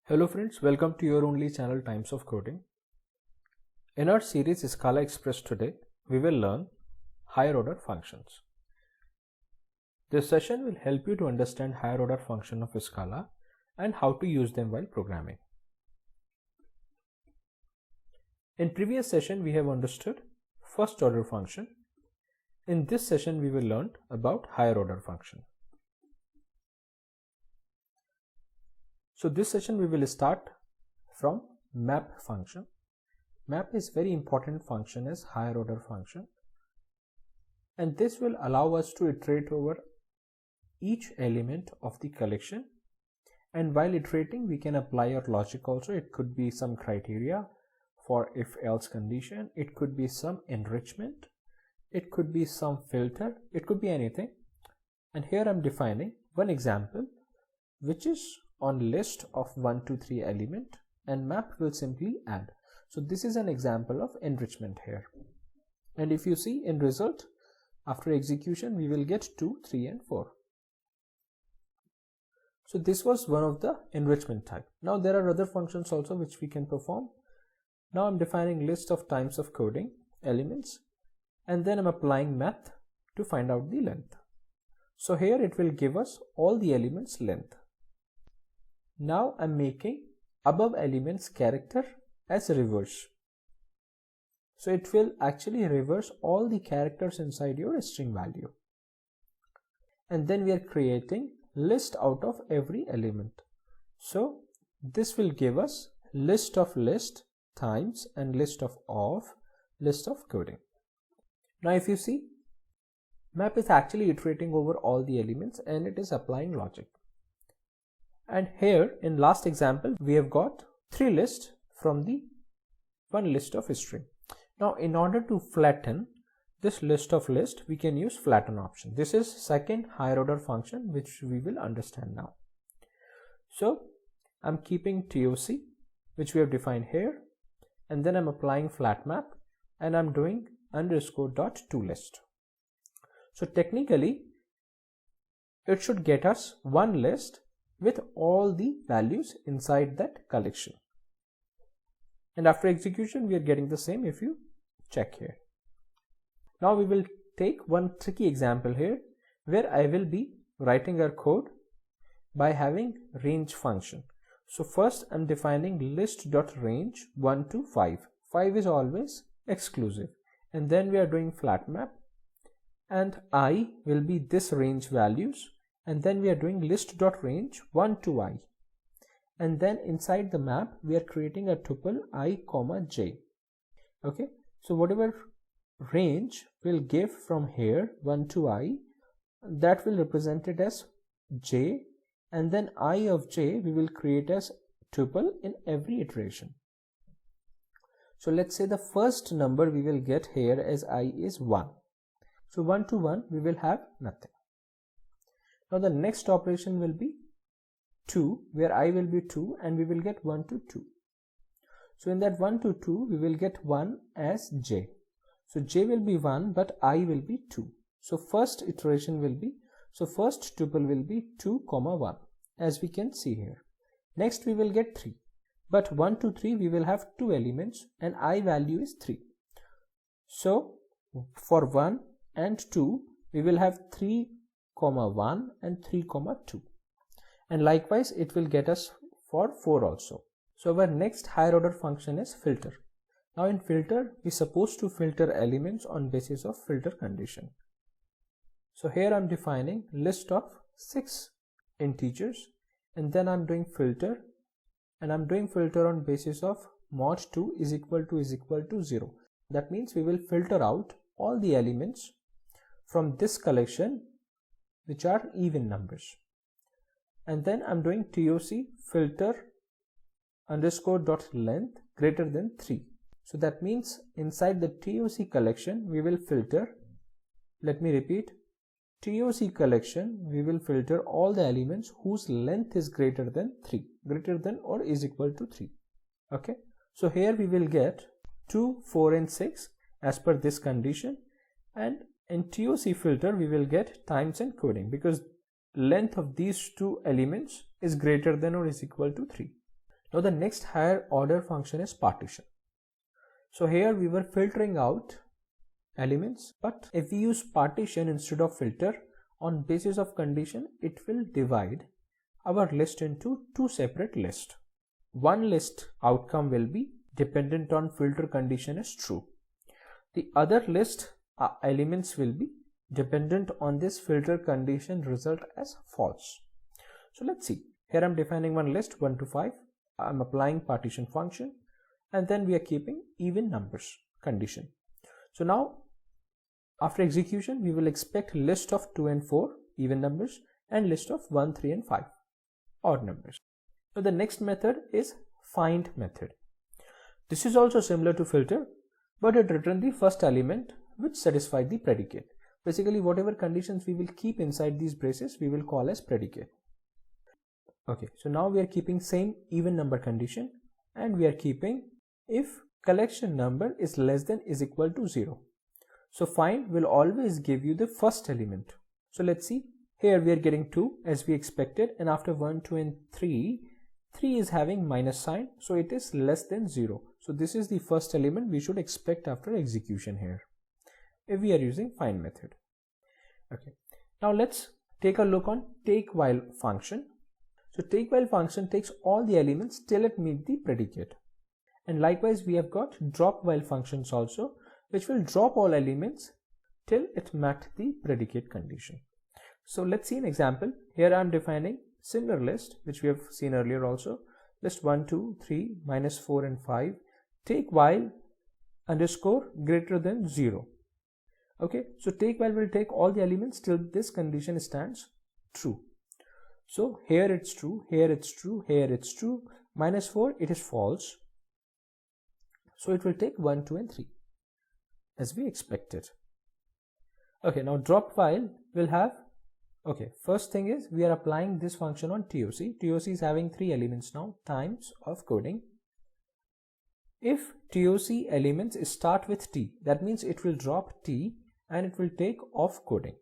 Hello friends, welcome to your only channel Times of Coding. In our series Scala Express today, we will learn higher order functions. This session will help you to understand higher order function of Scala and how to use them while programming. In previous session, we have understood first order function. In this session, we will learn about higher order function. So this session we will start from map function. Map is very important function as higher order function, and this will allow us to iterate over each element of the collection, and while iterating we can apply our logic also. It could be some criteria for if else condition, it could be some enrichment, it could be some filter, it could be anything. And here I'm defining one example which is on list of 1 to 3 element, and map will simply add. So this is an example of enrichment here, and if you see in result after execution we will get 2, 3 and 4. So this was one of the enrichment type. Now there are other functions also which we can perform. Now I'm defining list of times of coding elements, and then I'm applying math to find out the length. So here it will give us all the elements length. Now I'm making above elements character as reverse. So it will actually reverse all the characters inside your string value. And then we are creating list out of every element. So this will give us list of list times and list of list of coding. Now if you see, map is actually iterating over all the elements and it is applying logic. And here in last example we have got 3 lists from the one list of string. Now in order to flatten this list of list, we can use flatten option. This is second higher order function which we will understand now. So I'm keeping TOC which we have defined here, and then I'm applying flat map and I'm doing _.toList. So technically it should get us one list with all the values inside that collection, and after execution we are getting the same if you check here. Now we will take one tricky example here where I will be writing our code by having range function. So first I'm defining list.range 1 to 5. 5 is always exclusive, and then we are doing flat map, and I will be this range values, and then we are doing list.range 1 to I, and then inside the map we are creating a tuple I comma j. Okay, so whatever range will give from here 1 to I, that will represent it as j, and then I of j we will create as tuple in every iteration. So let's say the first number we will get here as I is 1. So 1 to 1 we will have nothing. Now the next operation will be 2, where I will be 2 and we will get 1 to 2. So in that 1 to 2 we will get 1 as j. So j will be 1 but I will be 2. So first iteration will be, so first tuple will be 2 comma 1 as we can see here. Next we will get 3, but 1 to 3 we will have 2 elements and I value is 3. So for 1 and 2 we will have 3 comma 1 and 3 comma 2, and likewise it will get us for 4 also. So our next higher order function is filter. Now in filter we are supposed to filter elements on basis of filter condition. So here I'm defining list of 6 integers, and then I'm doing filter, and I'm doing filter on basis of mod 2 is equal to 0. That means we will filter out all the elements from this collection which are even numbers. And then I'm doing TOC filter _.length greater than 3. So that means inside the TOC collection we will filter, let me repeat, TOC collection we will filter all the elements whose length is greater than 3, greater than or is equal to 3. Okay, so here we will get 2, 4 and 6 as per this condition, and in TOC filter we will get times and coding because length of these two elements is greater than or is equal to 3. Now the next higher order function is partition. So here we were filtering out elements, but if we use partition instead of filter, on basis of condition, it will divide our list into two separate lists. One list outcome will be dependent on filter condition is true. The other list elements will be dependent on this filter condition result as false. So let's see. Here I'm defining one list 1 to 5. I'm applying partition function, and then we are keeping even numbers condition. So now after execution, we will expect list of 2 and 4 even numbers and list of 1, 3 and 5 odd numbers. So the next method is find method. This is also similar to filter, but it returns the first element which satisfies the predicate. Basically, whatever conditions we will keep inside these braces, we will call as predicate. Okay, so now we are keeping same even number condition, and we are keeping if collection number is less than is equal to 0. So find will always give you the first element. So let's see. Here we are getting 2 as we expected, and after 1, 2 and 3 is having minus sign, so it is less than 0. So this is the first element we should expect after execution here, if we are using find method. Okay, now let's take a look on take while function. So take while function takes all the elements till it meets the predicate. And likewise we have got drop while functions also, which will drop all elements till it met the predicate condition. So let's see an example. Here I am defining similar list which we have seen earlier also. List 1, 2, 3, minus 4 and 5. Take while underscore greater than 0. Okay, so take while will take all the elements till this condition stands true. So here it's true, here it's true, here it's true. Minus 4 it is false. So it will take 1, 2 and 3 as we expected. Okay, now drop while will have, okay, first thing is we are applying this function on TOC. TOC is having 3 elements now, times of coding. If TOC elements start with T, that means it will drop T and it will take off coding.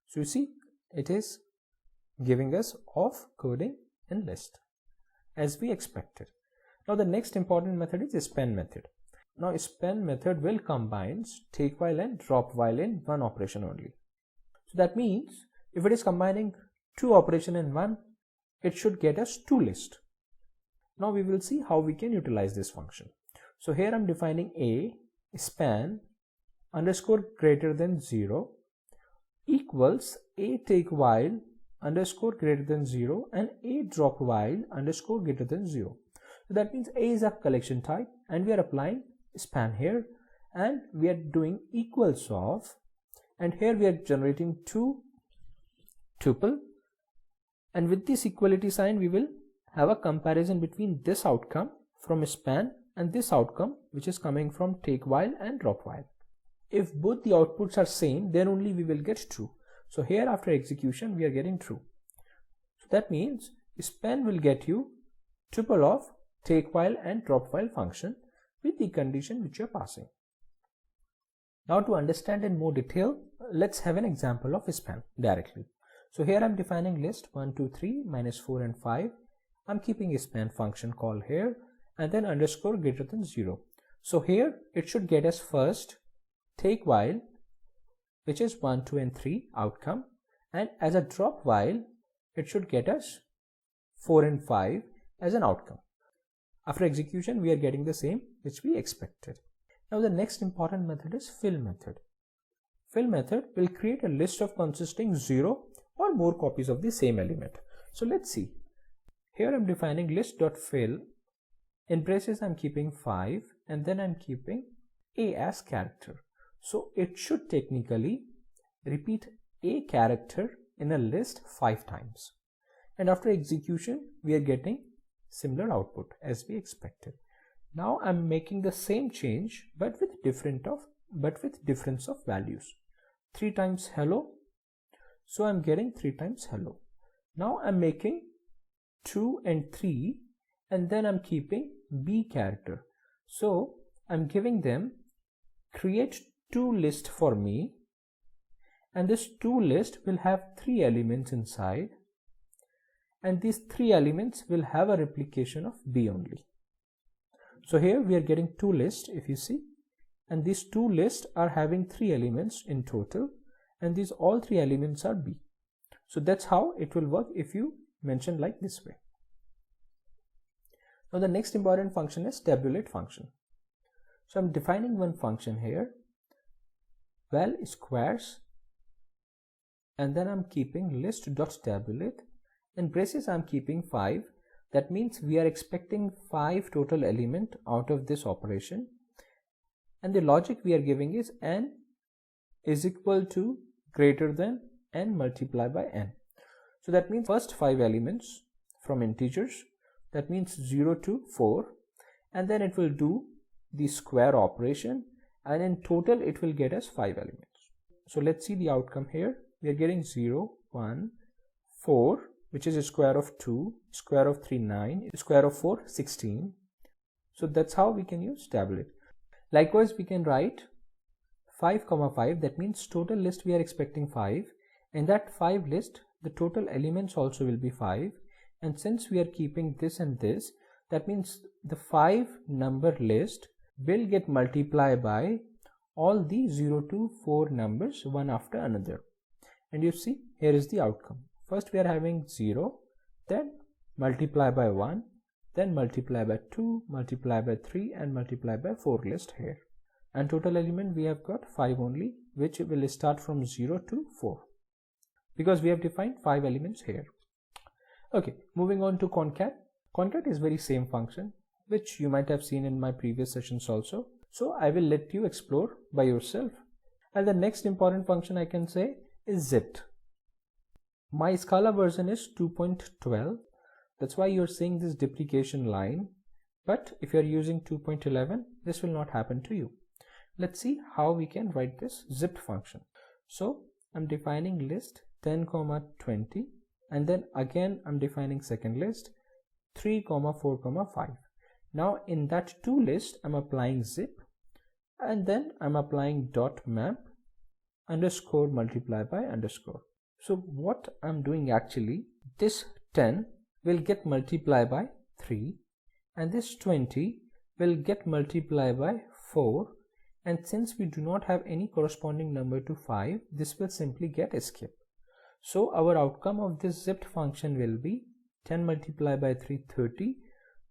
So you see, it is giving us off coding in list as we expected. Now the next important method is span method. Now span method will combine take while and drop while in one operation only. So that means if it is combining 2 operations in one, it should get us 2 lists. Now we will see how we can utilize this function. So here I'm defining a span underscore greater than 0 equals a take while underscore greater than 0 and a drop while underscore greater than 0. So that means a is a collection type and we are applying span here, and we are doing equals of, and here we are generating 2 tuple, and with this equality sign we will have a comparison between this outcome from span and this outcome which is coming from take while and drop while. If both the outputs are same, then only we will get true. So here after execution we are getting true. So that means span will get you tuple of take while and drop while function with the condition which you are passing. Now to understand in more detail, let's have an example of span directly. So here I'm defining list 1, 2, 3, minus 4 and 5. I'm keeping a span function call here and then underscore greater than 0. So here it should get us first take while, which is 1, 2 and 3 outcome, and as a drop while it should get us 4 and 5 as an outcome. After execution we are getting the same which we expected. Now the next important method is fill method. Fill method will create a list of consisting 0 or more copies of the same element. So let's see. Here I'm defining list.fill. In braces I'm keeping 5 and then I'm keeping a as character. So it should technically repeat a character in a list 5 times. And after execution we are getting similar output as we expected. Now I'm making the same change but with difference of values. 3 times hello. So I'm getting 3 times hello. Now I'm making 2 and 3 and then I'm keeping B character. So I'm giving them create 2 list for me, and this 2 list will have 3 elements inside, and these 3 elements will have a replication of B only. So here we are getting 2 lists, if you see, and these 2 lists are having 3 elements in total, and these all 3 elements are B. So that's how it will work if you mention like this way. Now the next important function is tabulate function. So I'm defining one function here, val squares, and then I'm keeping list.tabulate. In braces I'm keeping 5. That means we are expecting 5 total element out of this operation, and the logic we are giving is n is equal to greater than n multiplied by n. So that means first 5 elements from integers, that means 0 to 4, and then it will do the square operation, and in total it will get us 5 elements. So let's see the outcome here. We are getting 0, 1, 4, which is a square of 2, square of 3, 9, square of 4, 16. So that's how we can use tabulate. Likewise, we can write 5, 5, that means total list we are expecting 5. In that 5 list, the total elements also will be 5. And since we are keeping this and this, that means the 5 number list will get multiplied by all the 0 to 4 numbers one after another. And you see, here is the outcome. First we are having 0, then multiply by 1, then multiply by 2, multiply by 3, and multiply by 4 list here. And total element we have got 5 only, which will start from 0 to 4, because we have defined 5 elements here. Okay, moving on to concat. Concat is very same function, which you might have seen in my previous sessions also. So I will let you explore by yourself. And the next important function I can say is zipped. My Scala version is 2.12. That's why you're seeing this deprecation line. But if you're using 2.11, this will not happen to you. Let's see how we can write this zipped function. So I'm defining list 10, 20, and then again I'm defining second list 3, 4, 5. Now in that 2 list I'm applying zip, and then I'm applying dot map underscore multiply by underscore. So what I'm doing actually, this 10 will get multiplied by 3, and this 20 will get multiplied by 4, and since we do not have any corresponding number to 5, this will simply get escape. So our outcome of this zipped function will be 10 multiplied by 3, 30,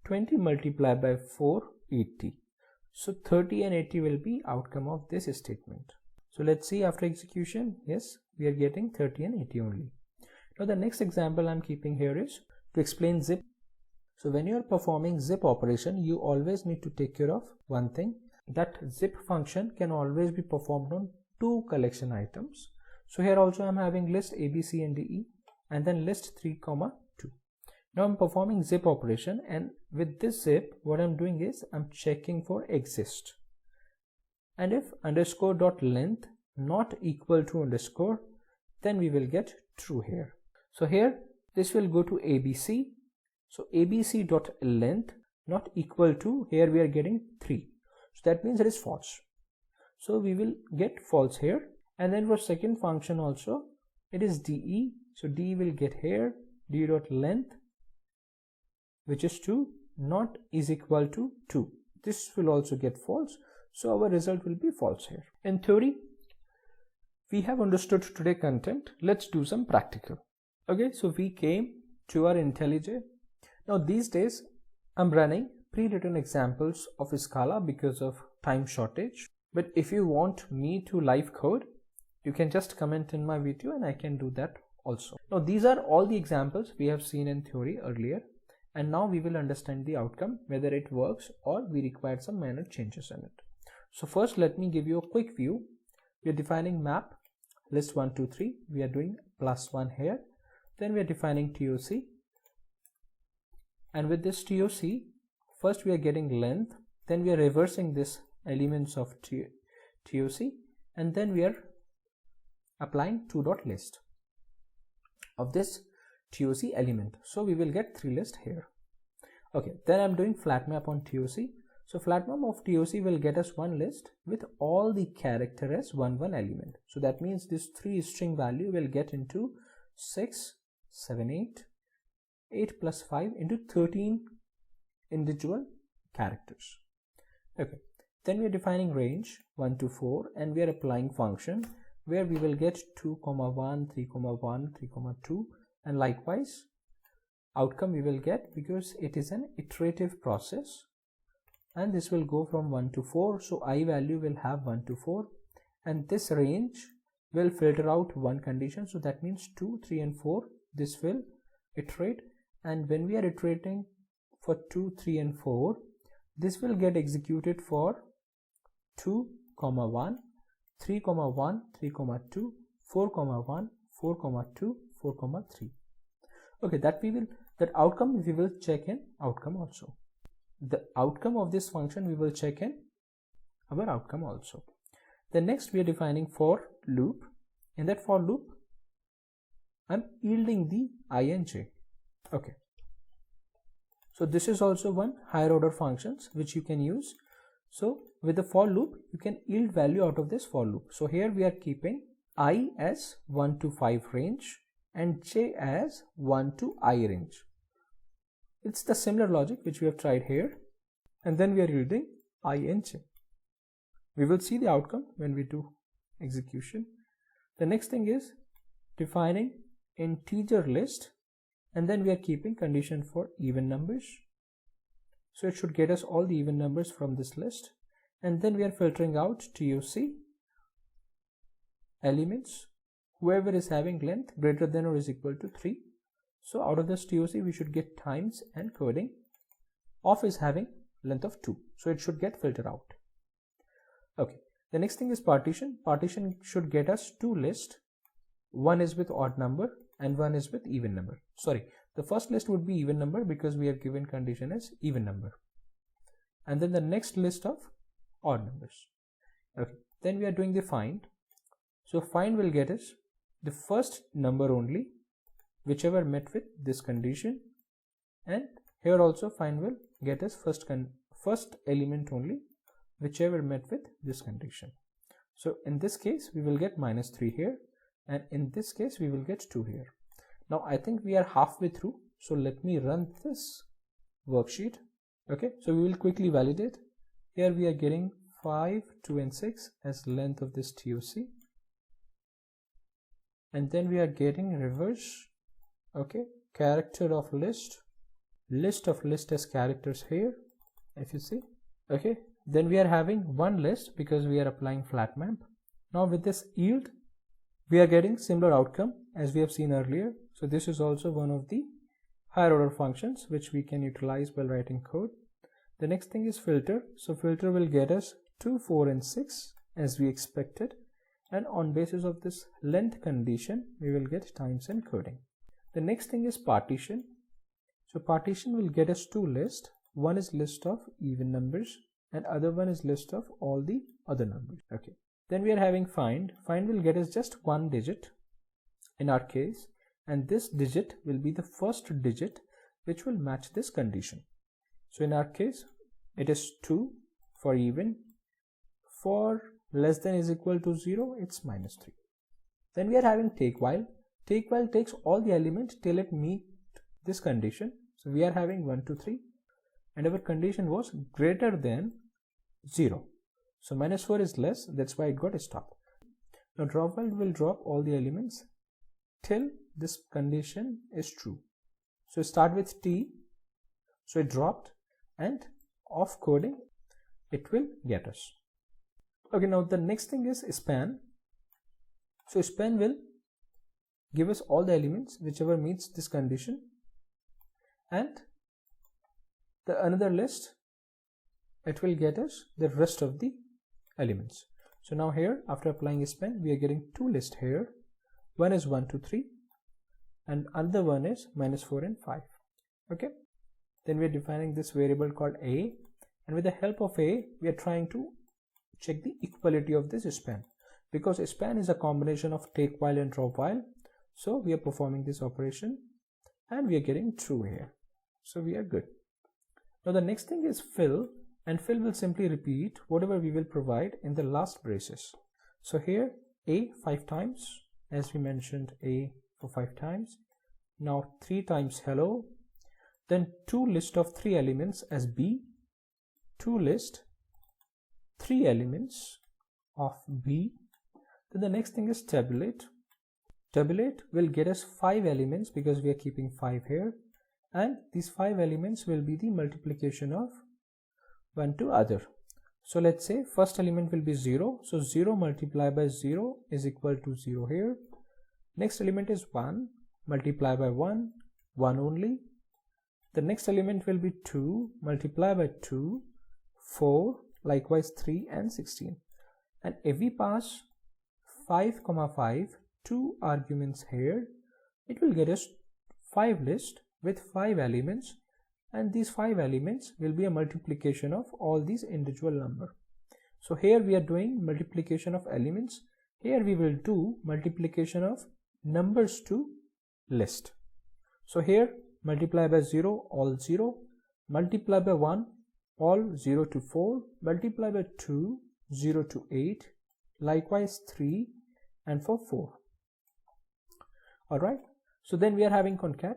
20 multiplied by 4, 80. So 30 and 80 will be outcome of this statement. So let's see after execution. Yes, we are getting 30 and 80 only. Now the next example I'm keeping here is to explain zip. So when you are performing zip operation, you always need to take care of one thing, that zip function can always be performed on 2 collection items. So here also I'm having list A, B, C, and D, E, and then list 3, 2. Now I'm performing zip operation, and with this zip what I'm doing is I'm checking for exist, and if underscore dot length not equal to underscore, then we will get true here. So here this will go to ABC. So ABC dot length not equal to, here we are getting 3, so that means it is false. So we will get false here. And then for second function also it is DE, so D will get here D dot length, which is 2, not is equal to 2. This will also get false, so our result will be false here. In theory we have understood today content. Let's do some practical. Okay, so we came to our IntelliJ. Now these days I'm running pre-written examples of Scala because of time shortage, but if you want me to live code, you can just comment in my video and I can do that also. Now these are all the examples we have seen in theory earlier, and now we will understand the outcome, whether it works or we require some minor changes in it. So first let me give you a quick view. We are defining map list 1, 2, 3. We are doing +1 here. Then we are defining TOC, and with this TOC first we are getting length, then we are reversing this elements of TOC, and then we are applying 2.list of this TOC element. So we will get 3 list here. Okay, then I'm doing flat map on TOC. So flat map of TOC will get us 1 list with all the character as 1 element. So that means this 3 string value will get into 6, 7, 8, 8 plus 5 into 13 individual characters. Okay, then we are defining range 1 to 4 and we are applying function where we will get 2, 1, 3, 1, 3, 2, and likewise outcome we will get because it is an iterative process, and this will go from 1 to 4. So I value will have 1 to 4, and this range will filter out one condition. So that means 2, 3, and 4. This will iterate, and when we are iterating for 2, 3, and 4, this will get executed for 2, 1, 3, 1, 3, 2, 4, 1, 4, 2, 4, 3. Okay, that outcome we will check in outcome also. The outcome of this function we will check in our outcome also. Then next we are defining for loop. In that for loop, I'm yielding the I and j. Okay. So this is also one higher order functions which you can use. So with the for loop, you can yield value out of this for loop. So here we are keeping I as 1 to 5 range and j as 1 to I range. It's the similar logic which we have tried here, and then we are yielding I and j. We will see the outcome when we do execution. The next thing is defining integer list, and then we are keeping condition for even numbers. So it should get us all the even numbers from this list, and then we are filtering out TOC elements, whoever is having length greater than or is equal to 3. So out of this TOC we should get times and coding. Of is having length of 2, so it should get filtered out. Okay, the next thing is partition. Partition should get us two lists. One is with odd number and one is with even number. Sorry, the first list would be even number because we have given condition as even number, and then the next list of odd numbers. Okay, then we are doing the find. So find will get us the first number only, whichever met with this condition, and here also find will get us first element only, whichever met with this condition. So in this case we will get -3 here, and in this case we will get 2 here. Now I think we are halfway through, so let me run this worksheet. Okay, so we will quickly validate. Here we are getting 5, 2, and 6 as length of this TOC, and then we are getting reverse. Okay, character of list of list as characters here, if you see. Okay, then we are having one list because we are applying flat map. Now with this yield we are getting similar outcome as we have seen earlier. So this is also one of the higher order functions which we can utilize while writing code. The next thing is filter. So filter will get us 2, 4, and 6 as we expected, and on basis of this length condition we will get times and coding. The next thing is partition. So partition will get us two lists. One is list of even numbers and other one is list of all the other numbers. Okay, then we are having find. Find will get us just one digit in our case, and this digit will be the first digit which will match this condition. So in our case it is 2 for even. For less than is equal to 0, it's -3. Then we are having take while. Take while takes all the elements till it meet this condition. So we are having 1, 2, 3, and our condition was greater than 0. So -4 is less, that's why it got stopped. Now drop while will drop all the elements till this condition is true. So start with T, so it dropped, and off coding it will get us. Okay, now the next thing is span. So span will give us all the elements whichever meets this condition, and the another list it will get us the rest of the elements. So now here after applying span we are getting two lists here. One is 1, 2, 3 and another one is -4 and 5. Okay, then we are defining this variable called a, and with the help of a we are trying to check the equality of this span, because span is a combination of take while and drop while. So we are performing this operation and we are getting true here, so we are good. Now the next thing is fill, and fill will simply repeat whatever we will provide in the last braces. So here a 5 times, as we mentioned a for 5 times. Now 3 times hello, then to list of 3 elements as B, to list 3 elements of B. Then the next thing is tabulate. Tabulate will get us 5 elements because we are keeping 5 here, and these 5 elements will be the multiplication of one to other. So let's say first element will be 0, so 0 multiplied by 0 is equal to 0 here. Next element is 1, multiply by 1, 1 only. The next element will be 2, multiply by 2, 4, likewise 3 and 16. And if we pass 5, 5, 2 arguments here, it will get us 5 list with 5 elements, and these 5 elements will be a multiplication of all these individual numbers. So here we are doing multiplication of elements. Here we will do multiplication of numbers to list. So here multiply by 0, all 0, multiply by 1, all 0 to 4, multiply by 2, 0 to 8, likewise 3 and for 4. Alright, so then we are having concat.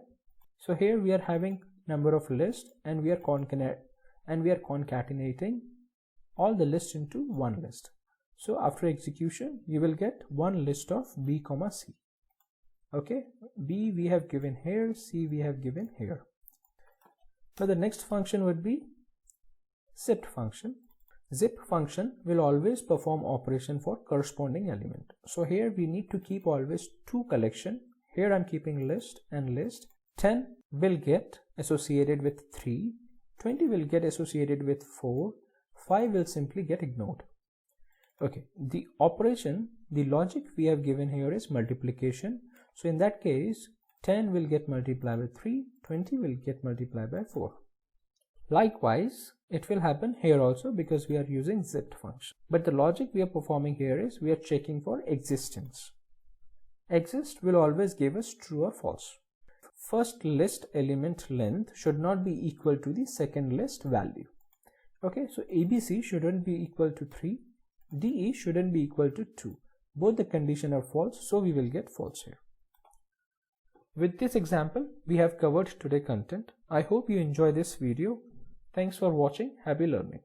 So here we are having number of list, and we are concatenating all the lists into one list. So after execution you will get one list of B, C. Okay, B we have given here, C we have given here. Now the next function would be zip function. Zip function will always perform operation for corresponding element. So here we need to keep always 2 collection. Here I'm keeping list and list. 10 will get associated with 3, 20 will get associated with 4, 5 will simply get ignored. Okay, the operation, the logic we have given here is multiplication. So in that case 10 will get multiplied by 3, 20 will get multiplied by 4. Likewise it will happen here also because we are using zip function. But the logic we are performing here is we are checking for existence. Exist will always give us true or false. First list element length should not be equal to the second list value. Okay, so ABC shouldn't be equal to 3, DE shouldn't be equal to 2. Both the condition are false, so we will get false here. With this example, we have covered today's content. I hope you enjoy this video. Thanks for watching. Happy learning.